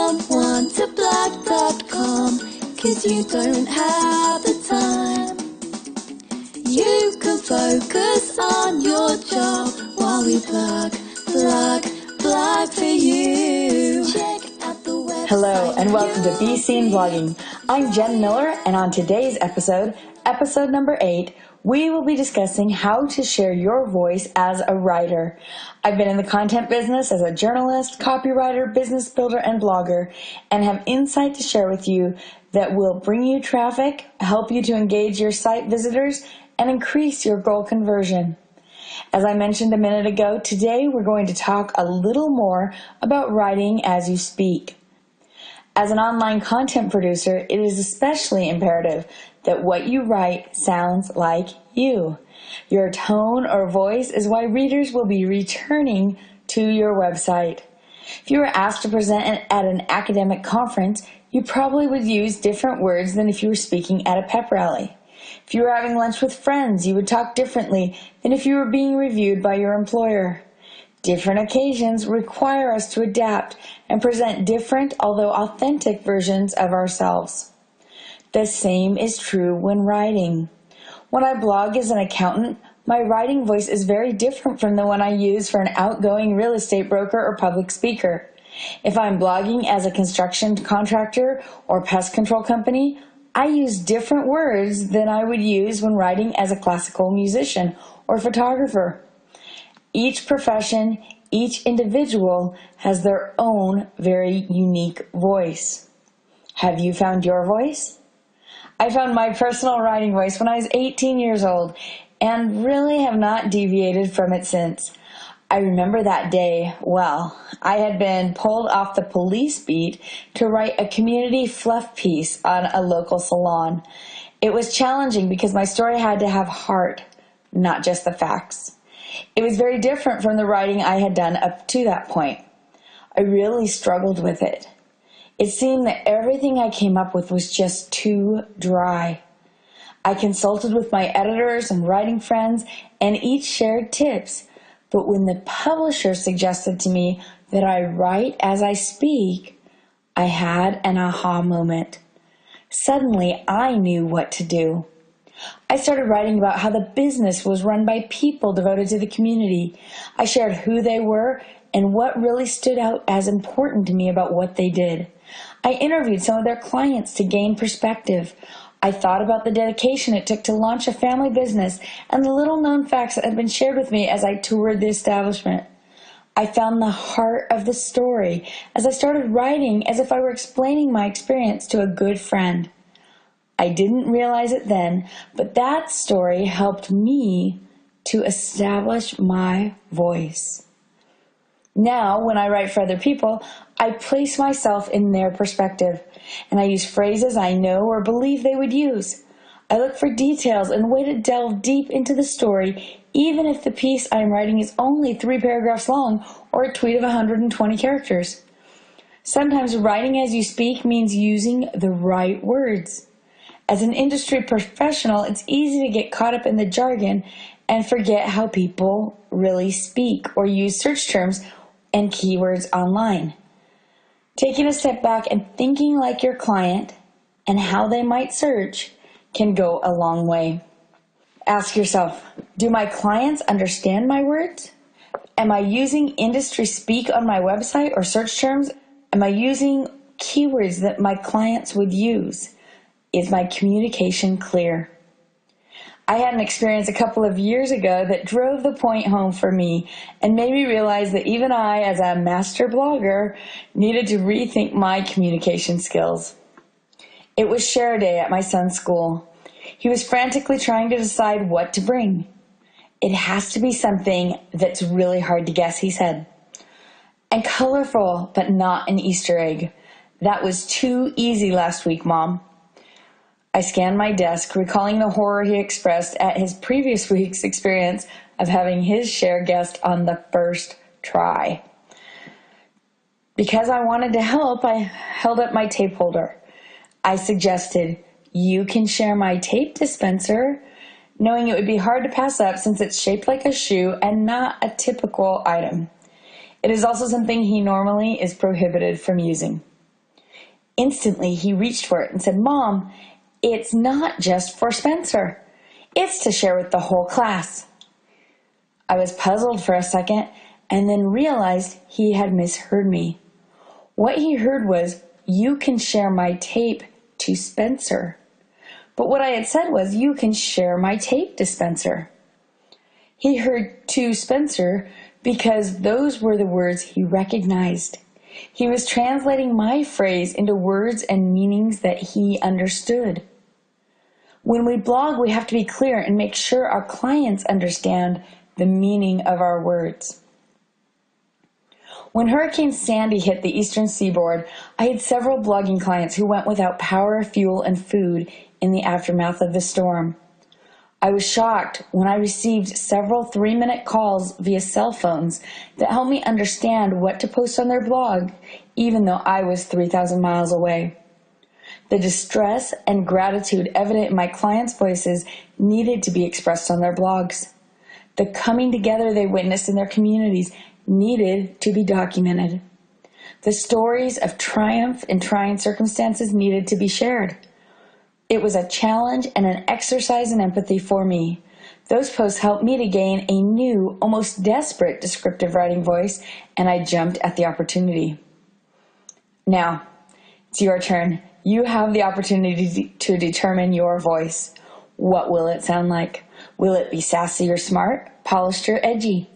don't want to blog.com, 'cause you don't have the time. You can focus on your job while we blog for you. Check out the website. Hello and welcome to Be Seen Blogging. I'm Jen Miller, and on today's episode number 8, we will be discussing how to share your voice as a writer. I've been in the content business as a journalist, copywriter, business builder, and blogger, and have insight to share with you that will bring you traffic, help you to engage your site visitors, and increase your goal conversion. As I mentioned a minute ago, today we're going to talk a little more about writing as you speak. As an online content producer, it is especially imperative that what you write sounds like you. Your tone or voice is why readers will be returning to your website. If you were asked to present at an academic conference, you probably would use different words than if you were speaking at a pep rally. If you were having lunch with friends, you would talk differently than if you were being reviewed by your employer. Different occasions require us to adapt and present different, although authentic, versions of ourselves. The same is true when writing. When I blog as an accountant, my writing voice is very different from the one I use for an outgoing real estate broker or public speaker. If I'm blogging as a construction contractor or pest control company, I use different words than I would use when writing as a classical musician or photographer. Each profession, each individual has their own very unique voice. Have you found your voice? I found my personal writing voice when I was 18 years old and really have not deviated from it since. I remember that day well. I had been pulled off the police beat to write a community fluff piece on a local salon. It was challenging because my story had to have heart, not just the facts. It was very different from the writing I had done up to that point. I really struggled with it. It seemed that everything I came up with was just too dry. I consulted with my editors and writing friends, and each shared tips. But when the publisher suggested to me that I write as I speak, I had an aha moment. Suddenly, I knew what to do. I started writing about how the business was run by people devoted to the community. I shared who they were and what really stood out as important to me about what they did. I interviewed some of their clients to gain perspective. I thought about the dedication it took to launch a family business and the little-known facts that had been shared with me as I toured the establishment. I found the heart of the story as I started writing as if I were explaining my experience to a good friend. I didn't realize it then, but that story helped me to establish my voice. Now, when I write for other people, I place myself in their perspective, and I use phrases I know or believe they would use. I look for details and way to delve deep into the story, even if the piece I'm writing is only 3 paragraphs long or a tweet of 120 characters. Sometimes writing as you speak means using the right words. As an industry professional, it's easy to get caught up in the jargon and forget how people really speak or use search terms and keywords online. Taking a step back and thinking like your client and how they might search can go a long way. Ask yourself, do my clients understand my words? Am I using industry speak on my website or search terms? Am I using keywords that my clients would use? Is my communication clear? I had an experience a couple of years ago that drove the point home for me and made me realize that even I, as a master blogger, needed to rethink my communication skills. It was share day at my son's school. He was frantically trying to decide what to bring. It has to be something that's really hard to guess, he said. And colorful, but not an Easter egg. That was too easy last week, Mom. I scanned my desk, recalling the horror he expressed at his previous week's experience of having his share guessed on the first try. Because I wanted to help, I held up my tape holder. I suggested, "You can share my tape dispenser," knowing it would be hard to pass up since it's shaped like a shoe and not a typical item. It is also something he normally is prohibited from using. Instantly, he reached for it and said, "Mom, it's not just for Spencer. It's to share with the whole class." I was puzzled for a second and then realized he had misheard me. What he heard was, "You can share my tape to Spencer." But what I had said was, "You can share my tape to Spencer." He heard "to Spencer" because those were the words he recognized. He was translating my phrase into words and meanings that he understood. When we blog, we have to be clear and make sure our clients understand the meaning of our words. When Hurricane Sandy hit the eastern seaboard, I had several blogging clients who went without power, fuel, and food in the aftermath of the storm. I was shocked when I received several 3-minute calls via cell phones that helped me understand what to post on their blog, even though I was 3,000 miles away. The distress and gratitude evident in my clients' voices needed to be expressed on their blogs. The coming together they witnessed in their communities needed to be documented. The stories of triumph in trying circumstances needed to be shared. It was a challenge and an exercise in empathy for me. Those posts helped me to gain a new, almost desperate descriptive writing voice, and I jumped at the opportunity. Now, it's your turn. You have the opportunity to determine your voice. What will it sound like? Will it be sassy or smart, polished or edgy?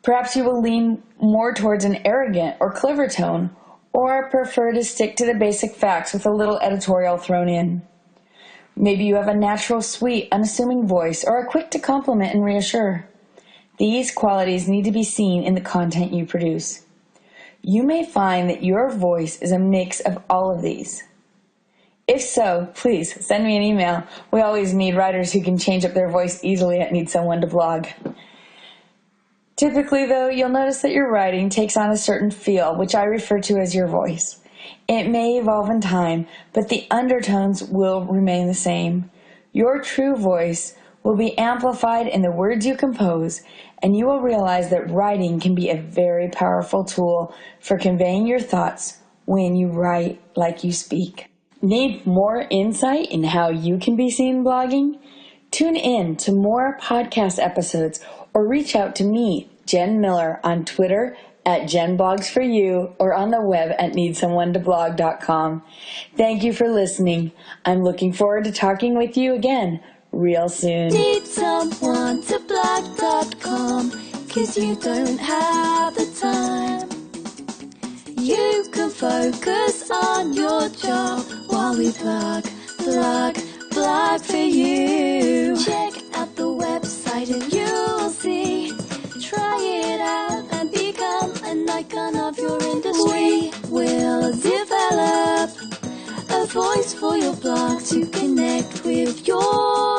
Perhaps you will lean more towards an arrogant or clever tone, or prefer to stick to the basic facts with a little editorial thrown in. Maybe you have a natural, sweet, unassuming voice, or are quick to compliment and reassure. These qualities need to be seen in the content you produce. You may find that your voice is a mix of all of these. If so, please send me an email. We always need writers who can change up their voice easily at Need Someone to Blog. Typically, though, you'll notice that your writing takes on a certain feel, which I refer to as your voice. It may evolve in time, but the undertones will remain the same. Your true voice will be amplified in the words you compose, and you will realize that writing can be a very powerful tool for conveying your thoughts when you write like you speak. Need more insight in how you can be seen blogging? Tune in to more podcast episodes or reach out to me, Jen Miller, on Twitter @JenBlogsForYou or on the web at needsomeonetoblog.com. Thank you for listening. I'm looking forward to talking with you again real soon. Needsomeonetoblog.com, 'cause you don't have the time. You can focus on your job while we blog for you. Check out the website and you'll see. Try it out and become an icon of your industry. We will develop a voice for your blog to connect with your